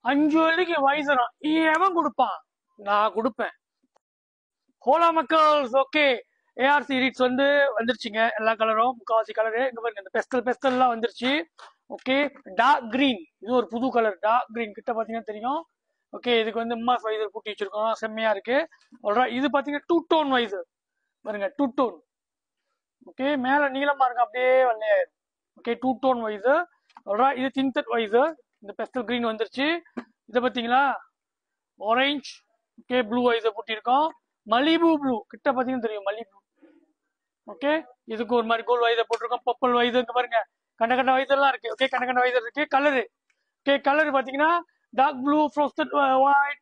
5 வெள்ளிக்கு வைசரா எவன் கொடுப்பான்? நான் கொடுப்பேன். ஹோலா மக்கள்ஸ், ஓகே. ஏஆர்சி ரீட்ஸ் வந்து வந்துருச்சுங்க. எல்லா கலரும் முக்காவாசி கலரு இங்க பாருங்க. இந்த பெஸ்டல் எல்லாம் வந்துருச்சு. ஓகே, டார்க் கிரீன், இது ஒரு புது கலர். டார்க் கிரீன் கிட்ட பாத்தீங்கன்னா தெரியும். ஓகே, இதுக்கு வந்து இம்மாஸ் வைசர் பூட்டி வச்சிருக்கோம், செம்மையா இருக்கு. இது பாத்தீங்கன்னா டூ டோன் வைசர் பாருங்க, டூ டோன். ஓகே, மேல நீளமா இருக்கு, அப்படியே வெள்ளையாயிரும். Okay, two tone visor. இது தின்டட் வைசர். இந்த பெஸ்டல் கிரீன் வந்துருச்சு. இதை பாத்தீங்களா, ஆரஞ்சு. ஓகே, ப்ளூ வைசர் பூட்டியிருக்கோம். மலிபு ப்ளூ கிட்ட பாத்தீங்கன்னா தெரியும், மலிபு. ஓகே, இதுக்கு ஒரு மாதிரி கோல்ட் வைசர் போட்டிருக்கோம். பர்பிள் வைசர் இங்க பாருங்க, கண்ட கண்ட வைசர்லாம் இருக்கு. ஓகே, கண்ட கண்ட வைசர் இருக்கு. கலரு, ஓகே, கலர் பாத்தீங்கன்னா dark blue, frosted white,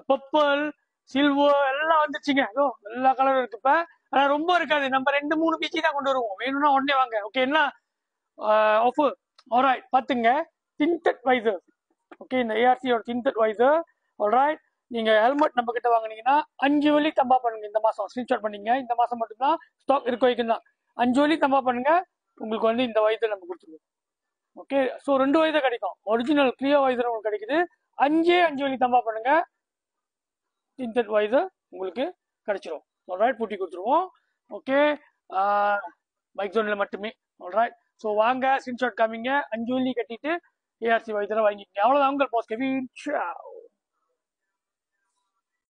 purple, silver எல்லாம் வந்துச்சுங்க. ஐயோ, எல்லா கலரும் இருக்கு. இப்ப ஆனா ரொம்ப இருக்காது, நம்ம 2-3 பீச்சி தான் கொண்டு வருவோம். வேணும்னா உடனே வாங்க. ஓகே, என்ன ஆஃபர்? ஆல்ரைட், பாத்துங்க. Tinted visor. ஓகே, இந்த ஏஆர்சியோட டிண்டட் வைசர். ஆல்ரைட், நீங்க ஹெல்மெட் நம்ம கிட்ட வாங்குனீங்கன்னா 5 வெள்ளி தம்பா பண்ணுங்க. இந்த மாசம் ஸ்கிரீன்ஷாட் பண்ணீங்க. இந்த மாசம் மட்டும்தான் ஸ்டாக் இருக்க வரைக்கும் தான். 5 வெள்ளி தம்பா பண்ணுங்க, உங்களுக்கு வந்து இந்த வைசர் நம்ம கொடுத்துருவோம். ஓகே, ஸோ 2 வைசர் கிடைக்கும். ஒரிஜினல் கிளியோ வைசர் உங்களுக்கு கிடைக்குது. 5 வெள்ளி தம்பா பண்ணுங்க, டிண்டட் வைசர் உங்களுக்கு கிடைச்சிரும். ஆல்ரைட், பூட்டி கொடுத்துருவோம். ஓகே, பைக் ஜோன்ல மட்டுமே. ஆல்ரைட், ஸோ வாங்க, ஸ்கிரீன்ஷாட் காமிங்க, 5 வெள்ளி கட்டிட்டு ஏஆர்சி வைசரை வாங்கிக்கங்க. அவ்வளவுதான் உங்கள் பாஸ் கெவின்.